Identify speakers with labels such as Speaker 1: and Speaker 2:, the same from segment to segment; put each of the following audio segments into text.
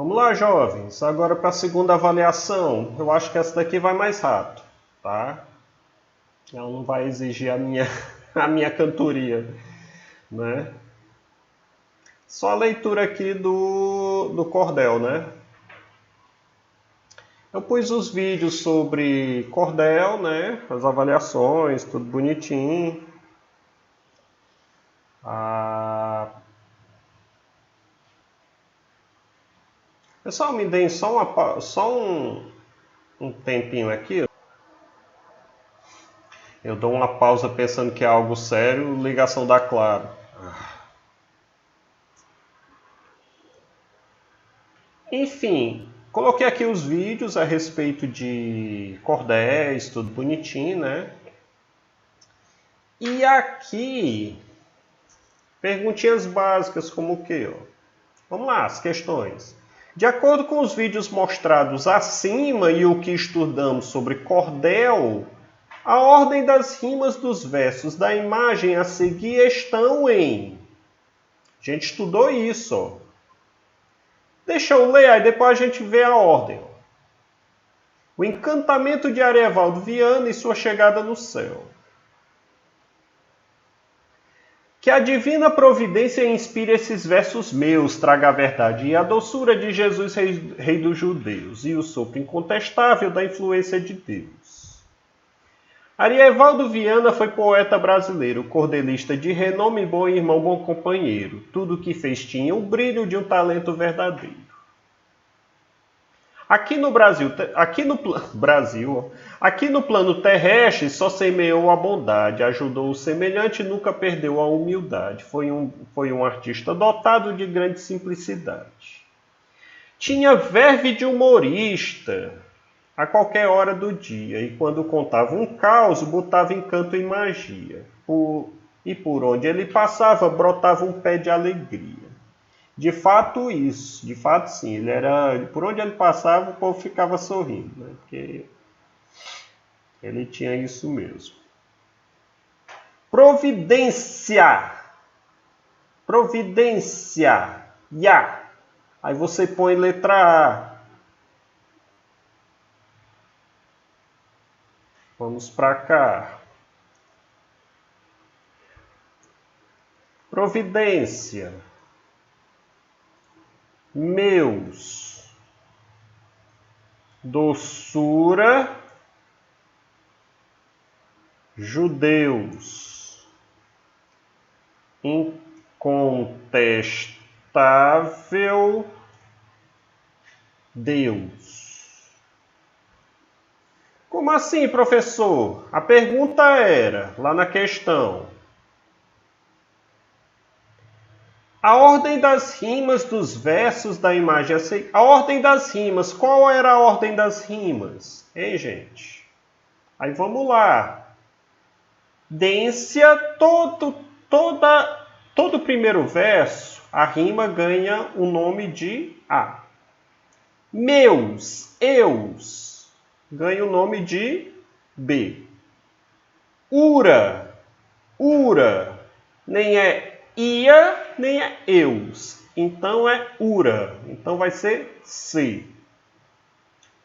Speaker 1: Vamos lá, jovens. Agora para a segunda avaliação. Eu acho que essa daqui vai mais rápido, tá? Ela não vai exigir a minha cantoria, né? Só a leitura aqui do cordel, né? Eu pus os vídeos sobre cordel, né? As avaliações, tudo bonitinho. Pessoal, me deem só um tempinho aqui. Eu dou uma pausa pensando que é algo sério, ligação da Claro. Enfim, coloquei aqui os vídeos a respeito de cordéis, tudo bonitinho, né? E aqui, perguntinhas básicas como o quê? Vamos lá, as questões. De acordo com os vídeos mostrados acima e o que estudamos sobre cordel, a ordem das rimas dos versos da imagem a seguir estão em... A gente estudou isso, ó. Deixa eu ler, aí depois a gente vê a ordem. O encantamento de Ariovaldo Viana e sua chegada no céu. Que a divina providência inspire esses versos meus, traga a verdade e a doçura de Jesus, rei dos judeus, e o sopro incontestável da influência de Deus. Ariovaldo Viana foi poeta brasileiro, cordelista de renome, bom irmão, bom companheiro. Tudo que fez tinha o brilho de um talento verdadeiro. Aqui no plano terrestre só semeou a bondade, ajudou o semelhante, nunca perdeu a humildade. Foi um artista dotado de grande simplicidade. Tinha verve de humorista a qualquer hora do dia, e quando contava um caos, botava encanto e magia. E por onde ele passava, brotava um pé de alegria. De fato isso, de fato sim, por onde ele passava o povo ficava sorrindo, né? Porque ele tinha isso mesmo. Providência, ya. Aí você põe letra A. Vamos para cá. Providência. Meus, doçura, judeus, incontestável, Deus. Como assim, professor? A pergunta era, lá na questão, a ordem das rimas dos versos da imagem. A ordem das rimas. Qual era a ordem das rimas? Hein, gente? Aí vamos lá. Dência, todo primeiro verso, a rima ganha o nome de A. Meus, eus, ganha o nome de B. Ura, nem é ia, nem é eus. Então é ura. Então vai ser C.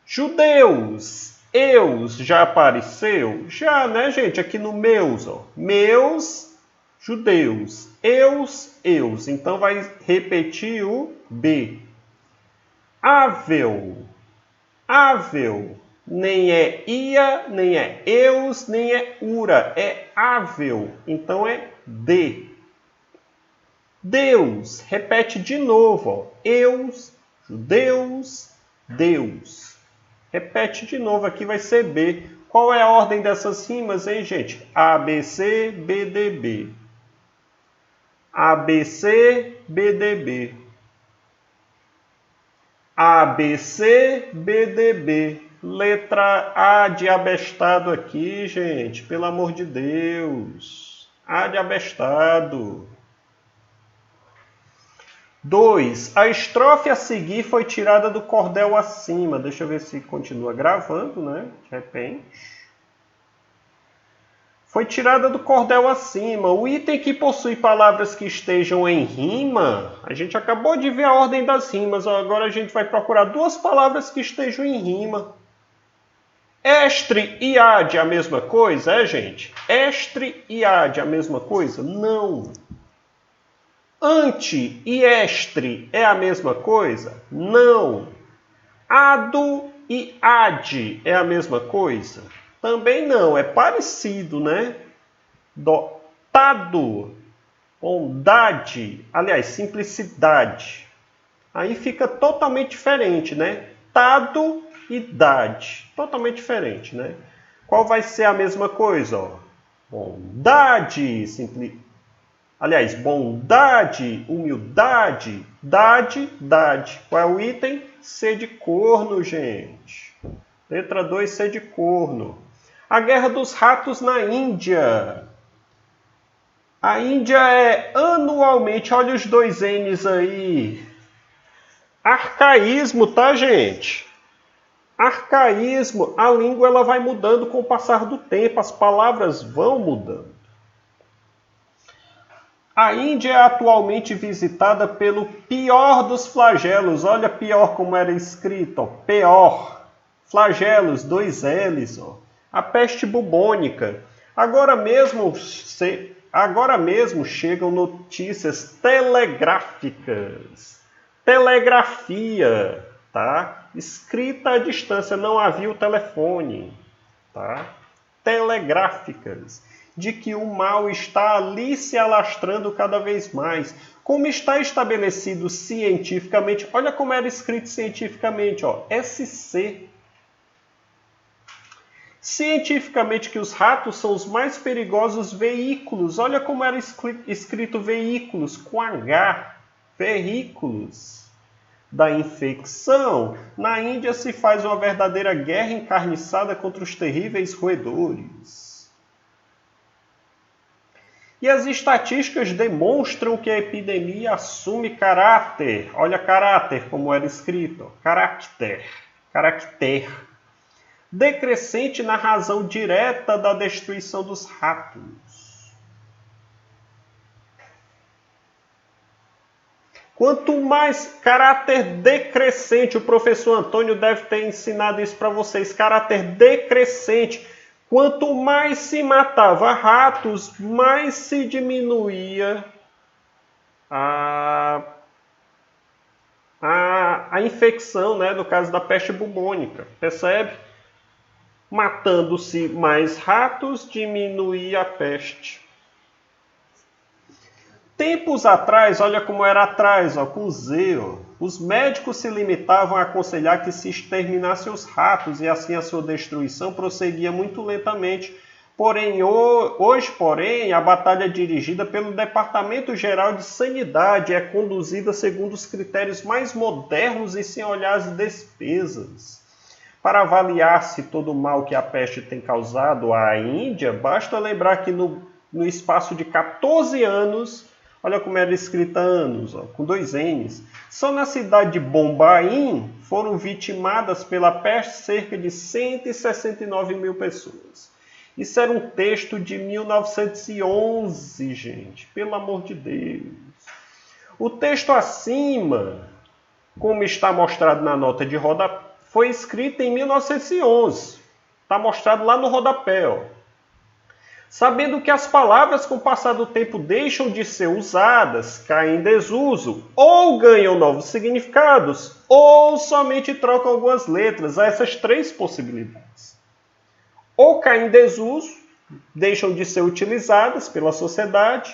Speaker 1: Judeus, eus, já apareceu? Já, né, gente? Aqui no meus, ó. Meus, judeus. Eus. Então vai repetir o B. Ável. Nem é ia, nem é eus, nem é ura. É ável. Então é D. Deus, repete de novo, ó. Eus, judeus, Deus. Repete de novo, aqui vai ser B. Qual é a ordem dessas rimas, hein, gente? A, B, C, B, D, B. A, B, C, B, D, B. A, B, C, B, D, B. Letra A de abestado aqui, gente. Pelo amor de Deus. A de abestado. 2. A estrofe a seguir foi tirada do cordel acima. Deixa eu ver se continua gravando, né? De repente. Foi tirada do cordel acima. O item que possui palavras que estejam em rima, a gente acabou de ver a ordem das rimas, agora a gente vai procurar duas palavras que estejam em rima. Estre e ade é a mesma coisa, gente? Estre e ade é a mesma coisa? Não. Ante e estre é a mesma coisa? Não. Ado e ade é a mesma coisa? Também não, é parecido, né? Dotado, bondade, aliás, simplicidade. Aí fica totalmente diferente, né? Tado e dade, totalmente diferente, né? Qual vai ser a mesma coisa? Ó? Bondade, aliás, bondade, humildade, dade. Qual é o item? C de corno, gente. Letra 2, C de corno. A Guerra dos Ratos na Índia. A Índia é anualmente, olha os dois N's aí. Arcaísmo, tá, gente? Arcaísmo, a língua ela vai mudando com o passar do tempo, as palavras vão mudando. A Índia é atualmente visitada pelo pior dos flagelos. Olha pior como era escrito, ó. Pior. Flagelos, dois L's, ó. A peste bubônica. Agora mesmo chegam notícias telegráficas. Telegrafia, tá? Escrita à distância, não havia o telefone, tá? Telegráficas, de que o mal está ali se alastrando cada vez mais. Como está estabelecido cientificamente, olha como era escrito cientificamente, ó, SC. Cientificamente que os ratos são os mais perigosos veículos. Olha como era escrito veículos, com H. Veículos da infecção. Na Índia se faz uma verdadeira guerra encarniçada contra os terríveis roedores. E as estatísticas demonstram que a epidemia assume caráter. Olha caráter, como era escrito. Caracter. Decrescente na razão direta da destruição dos ratos. Quanto mais caráter decrescente, o professor Antônio deve ter ensinado isso para vocês, caráter decrescente. Quanto mais se matava ratos, mais se diminuía a infecção, né, no caso da peste bubônica. Percebe? Matando-se mais ratos, diminuía a peste. Tempos atrás, olha como era atrás, ó, com Z, ó, os médicos se limitavam a aconselhar que se exterminassem os ratos e assim a sua destruição prosseguia muito lentamente. Hoje, a batalha dirigida pelo Departamento Geral de Sanidade é conduzida segundo os critérios mais modernos e sem olhar as despesas. Para avaliar se todo o mal que a peste tem causado à Índia, basta lembrar que no espaço de 14 anos, olha como era escrita anos, ó, com dois N's, só na cidade de Bombaim foram vitimadas pela peste cerca de 169 mil pessoas. Isso era um texto de 1911, gente, pelo amor de Deus. O texto acima, como está mostrado na nota de rodapé, foi escrito em 1911. Está mostrado lá no rodapé, ó. Sabendo que as palavras com o passar do tempo deixam de ser usadas, caem em desuso, ou ganham novos significados, ou somente trocam algumas letras. Há essas três possibilidades. Ou caem em desuso, deixam de ser utilizadas pela sociedade,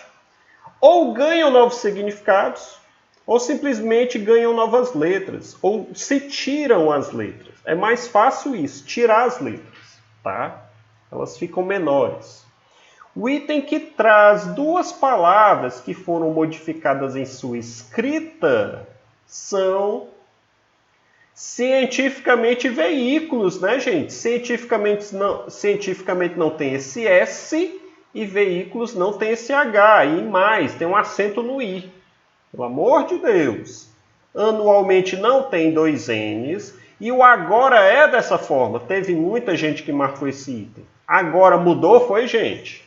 Speaker 1: ou ganham novos significados, ou simplesmente ganham novas letras, ou se tiram as letras. É mais fácil isso, tirar as letras, tá? Elas ficam menores. O item que traz duas palavras que foram modificadas em sua escrita são cientificamente veículos, né, gente? Cientificamente não tem esse S e veículos não tem esse H. E mais, tem um acento no I. Pelo amor de Deus. Anualmente não tem dois N's. E o agora é dessa forma. Teve muita gente que marcou esse item. Agora mudou, foi, gente?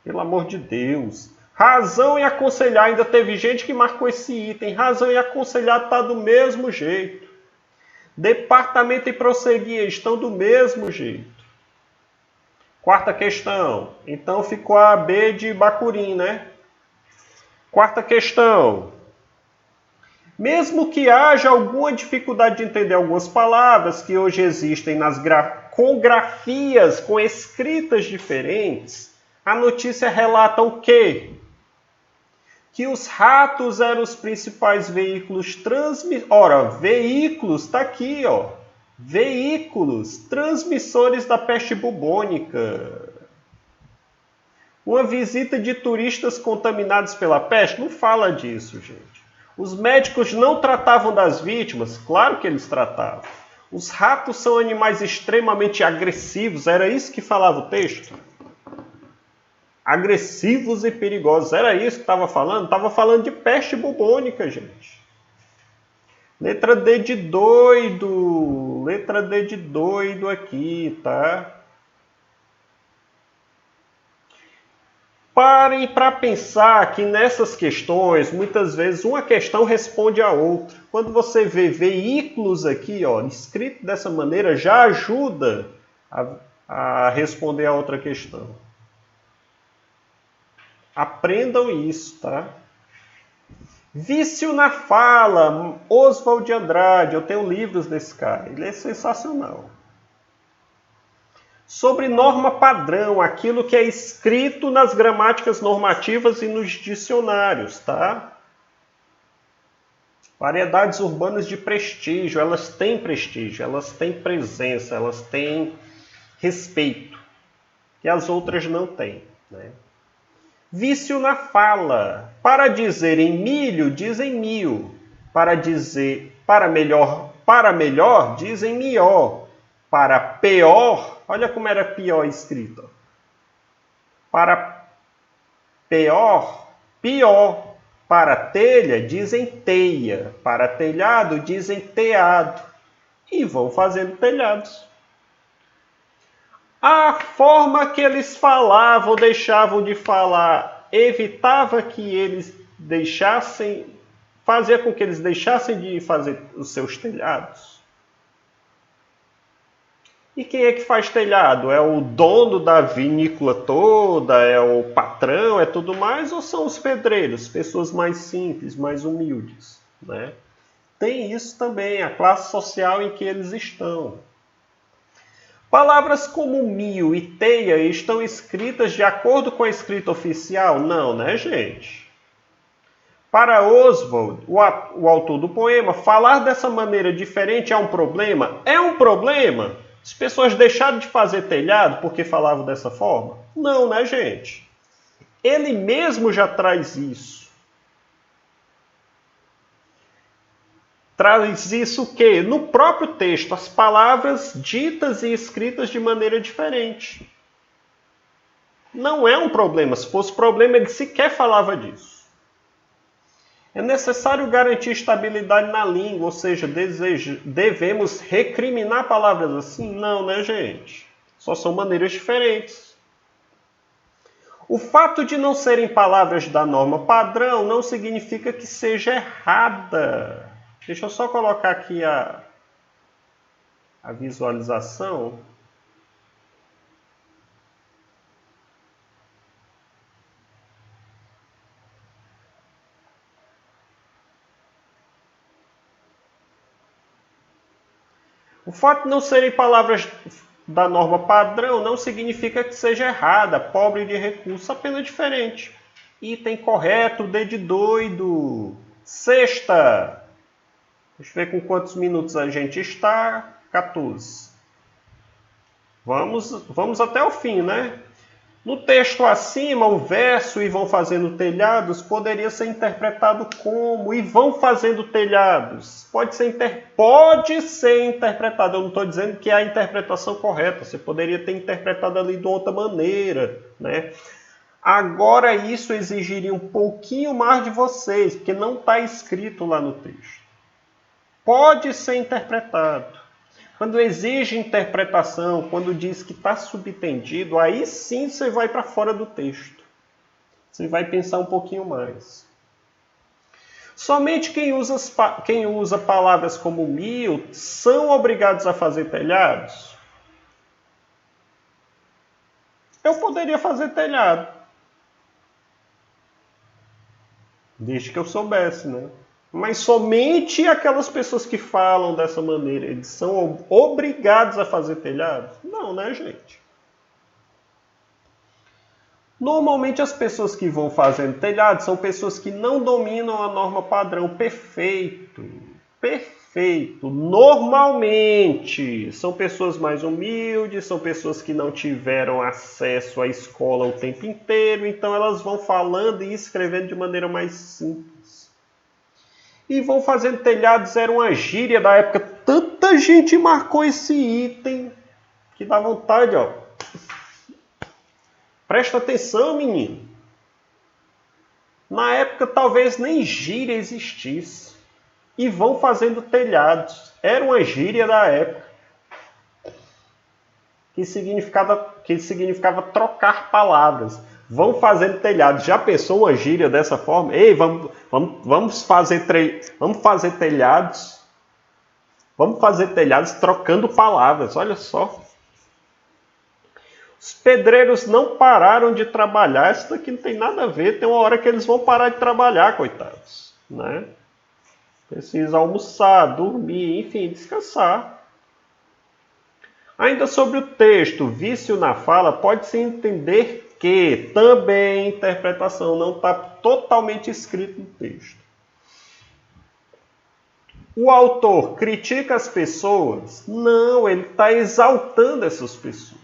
Speaker 1: Pelo amor de Deus. Razão e aconselhar, ainda teve gente que marcou esse item. Razão e aconselhar está do mesmo jeito. Departamento e prosseguir estão do mesmo jeito. Quarta questão. Então ficou a B de Bacurim, né? Quarta questão. Mesmo que haja alguma dificuldade de entender algumas palavras que hoje existem com grafias, com escritas diferentes, a notícia relata o quê? Que os ratos eram os principais veículos transmissores. Ora, veículos, está aqui, ó. Veículos transmissores da peste bubônica. Uma visita de turistas contaminados pela peste não fala disso, gente. Os médicos não tratavam das vítimas? Claro que eles tratavam. Os ratos são animais extremamente agressivos, era isso que falava o texto? Agressivos e perigosos, era isso que estava falando? Estava falando de peste bubônica, gente. Letra D de doido. Letra D de doido aqui, tá? Parem para pensar que nessas questões, muitas vezes, uma questão responde a outra. Quando você vê veículos aqui, ó, escrito dessa maneira, já ajuda a responder a outra questão. Aprendam isso, tá? Vício na fala, Oswald de Andrade. Eu tenho livros desse cara, ele é sensacional. Sobre norma padrão, aquilo que é escrito nas gramáticas normativas e nos dicionários, tá? Variedades urbanas de prestígio, elas têm presença, elas têm respeito, que as outras não têm, né? Vício na fala. Para dizer em milho, dizem mil. Para dizer para melhor, dizem melhor. Para pior, olha como era pior escrito. Para pior, pior. Para telha, dizem teia. Para telhado, dizem teado. E vão fazendo telhados. A forma que eles falavam, deixavam de falar, evitava que eles fazia com que eles deixassem de fazer os seus telhados. E quem é que faz telhado? É o dono da vinícola toda? É o patrão? É tudo mais? Ou são os pedreiros? Pessoas mais simples, mais humildes, né? Tem isso também, a classe social em que eles estão. Palavras como mil e teia estão escritas de acordo com a escrita oficial? Não, né, gente? Para Oswald, o autor do poema, falar dessa maneira diferente é um problema? É um problema? As pessoas deixaram de fazer telhado porque falavam dessa forma? Não, né, gente? Ele mesmo já traz isso. Traz isso o quê? No próprio texto, as palavras ditas e escritas de maneira diferente. Não é um problema. Se fosse problema, ele sequer falava disso. É necessário garantir estabilidade na língua, ou seja, devemos recriminar palavras assim? Não, né, gente? Só são maneiras diferentes. O fato de não serem palavras da norma padrão não significa que seja errada. Deixa eu só colocar aqui a visualização. O fato de não serem palavras da norma padrão não significa que seja errada, pobre de recurso, apenas diferente. Item correto, D de doido. Sexta. Deixa eu ver com quantos minutos a gente está. 14. Vamos até o fim, né? No texto acima, o verso "e vão fazendo telhados" poderia ser interpretado como "e vão fazendo telhados". Pode ser interpretado. Eu não estou dizendo que é a interpretação correta. Você poderia ter interpretado ali de outra maneira, né? Agora, isso exigiria um pouquinho mais de vocês, porque não está escrito lá no texto. Pode ser interpretado. Quando exige interpretação, quando diz que está subtendido, aí sim você vai para fora do texto. Você vai pensar um pouquinho mais. Somente quem usa palavras como mil são obrigados a fazer telhados? Eu poderia fazer telhado, desde que eu soubesse, né? Mas somente aquelas pessoas que falam dessa maneira, eles são obrigados a fazer telhado? Não, né, gente? Normalmente as pessoas que vão fazendo telhado são pessoas que não dominam a norma padrão. Perfeito. Perfeito. Normalmente são pessoas mais humildes, são pessoas que não tiveram acesso à escola o tempo inteiro, então elas vão falando e escrevendo de maneira mais simples. E vão fazendo telhados, era uma gíria da época. Tanta gente marcou esse item que dá vontade, ó. Presta atenção, menino. Na época talvez nem gíria existisse. E vão fazendo telhados. Era uma gíria da época. Que significava trocar palavras. Vão fazendo telhados. Já pensou uma gíria dessa forma? Ei, vamos fazer telhados. Vamos fazer telhados trocando palavras. Olha só. Os pedreiros não pararam de trabalhar. Isso daqui não tem nada a ver. Tem uma hora que eles vão parar de trabalhar, coitados. Né? Precisa almoçar, dormir, enfim, descansar. Ainda sobre o texto, vício na fala, pode-se entender que também a interpretação não está totalmente escrito no texto. O autor critica as pessoas? Não, ele está exaltando essas pessoas.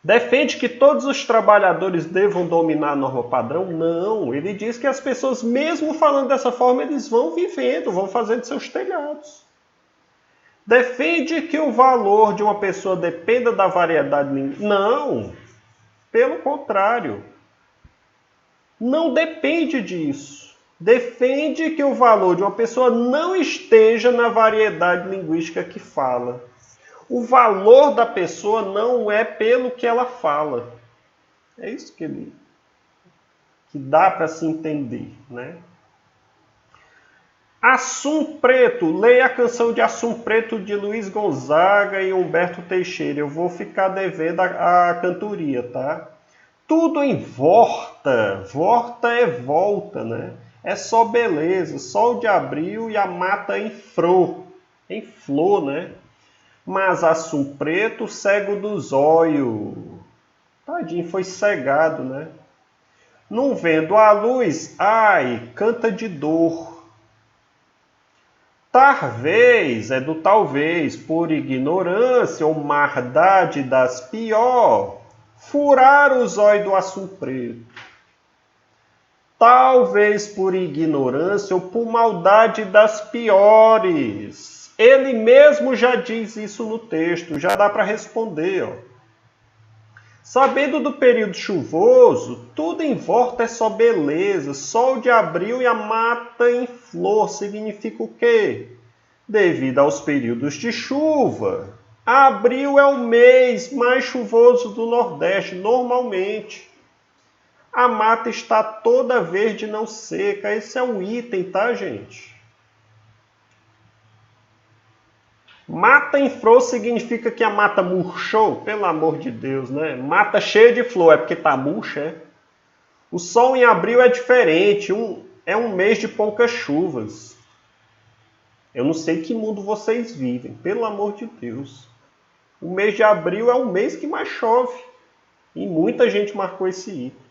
Speaker 1: Defende que todos os trabalhadores devam dominar a norma padrão? Não, ele diz que as pessoas, mesmo falando dessa forma, eles vão vivendo, vão fazendo seus telhados. Defende que o valor de uma pessoa dependa da variedade linguística? Não, pelo contrário. Não depende disso. Defende que o valor de uma pessoa não esteja na variedade linguística que fala. O valor da pessoa não é pelo que ela fala. É isso que dá para se entender, né? Assum Preto. Leia a canção de Assum Preto de Luiz Gonzaga e Humberto Teixeira. Eu vou ficar devendo a cantoria, tá? Tudo em volta. Volta é volta, né? É só beleza. Sol de abril e a mata em flor. Em flor, né? Mas Assum Preto, cego dos olhos. Tadinho, foi cegado, né? Não vendo a luz, ai, canta de dor. Talvez, é do talvez, por ignorância ou maldade das pior, furar os olhos do Assum Preto. Talvez por ignorância ou por maldade das piores. Ele mesmo já diz isso no texto, já dá para responder. Ó. Sabendo do período chuvoso, tudo em volta é só beleza. Sol de abril e a mata em flor significa o quê? Devido aos períodos de chuva. Abril é o mês mais chuvoso do Nordeste, normalmente. A mata está toda verde e não seca. Esse é um item, tá, gente? Mata em flor significa que a mata murchou? Pelo amor de Deus, né? Mata cheia de flor, é porque tá murcha, é? O sol em abril é diferente, é um mês de poucas chuvas. Eu não sei que mundo vocês vivem, pelo amor de Deus. O mês de abril é o mês que mais chove. E muita gente marcou esse item.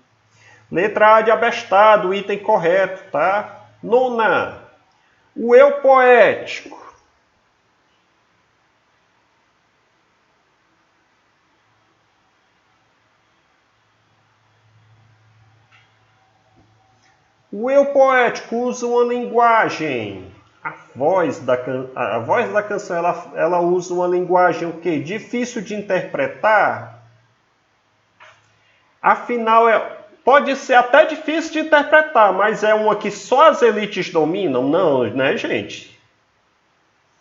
Speaker 1: Letra A de abestado, o item correto, tá? Nona, o eu poético. O eu poético usa uma linguagem. A voz da canção ela usa uma linguagem o quê? Difícil de interpretar. Afinal, pode ser até difícil de interpretar, mas é uma que só as elites dominam? Não, né, gente?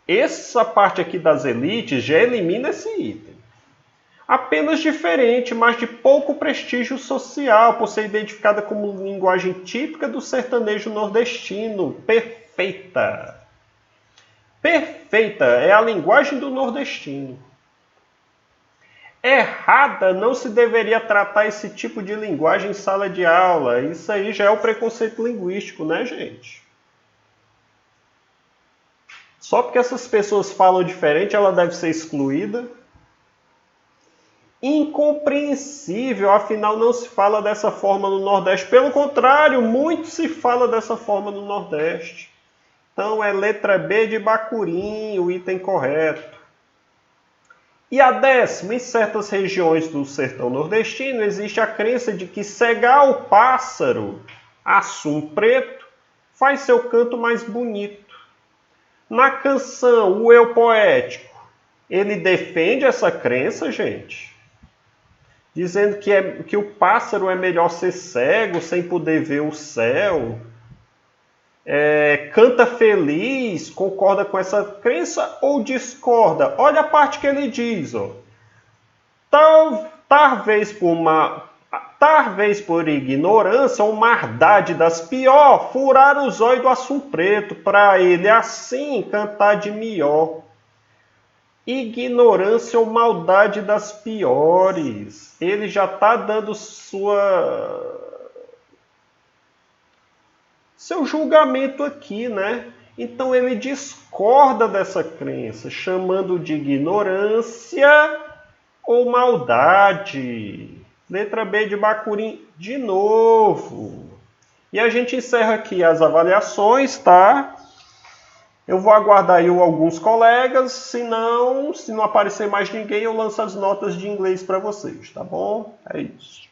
Speaker 1: Essa parte aqui das elites já elimina esse item. Apenas diferente, mas de pouco prestígio social, por ser identificada como linguagem típica do sertanejo nordestino. Perfeita. Perfeita é a linguagem do nordestino. Errada, não se deveria tratar esse tipo de linguagem em sala de aula. Isso aí já é o preconceito linguístico, né, gente? Só porque essas pessoas falam diferente, ela deve ser excluída? Incompreensível, afinal não se fala dessa forma no Nordeste. Pelo contrário, muito se fala dessa forma no Nordeste. Então é letra B de Bacurim, o item correto. E a 10ª, em certas regiões do sertão nordestino, existe a crença de que cegar o pássaro, assum preto, faz seu canto mais bonito. Na canção O Eu Poético, ele defende essa crença, gente, dizendo que o pássaro é melhor ser cego, sem poder ver o céu. Canta feliz, concorda com essa crença ou discorda? Olha a parte que ele diz, ó. Talvez por ignorância ou maldade das pior, furar o zóio do assum preto, para ele assim cantar de melhor. Ignorância ou maldade das piores. Ele já está dando seu julgamento aqui, né? Então ele discorda dessa crença, chamando de ignorância ou maldade. Letra B de Bacurim de novo. E a gente encerra aqui as avaliações, tá? Eu vou aguardar aí alguns colegas, se não aparecer mais ninguém, eu lanço as notas de inglês para vocês, tá bom? É isso.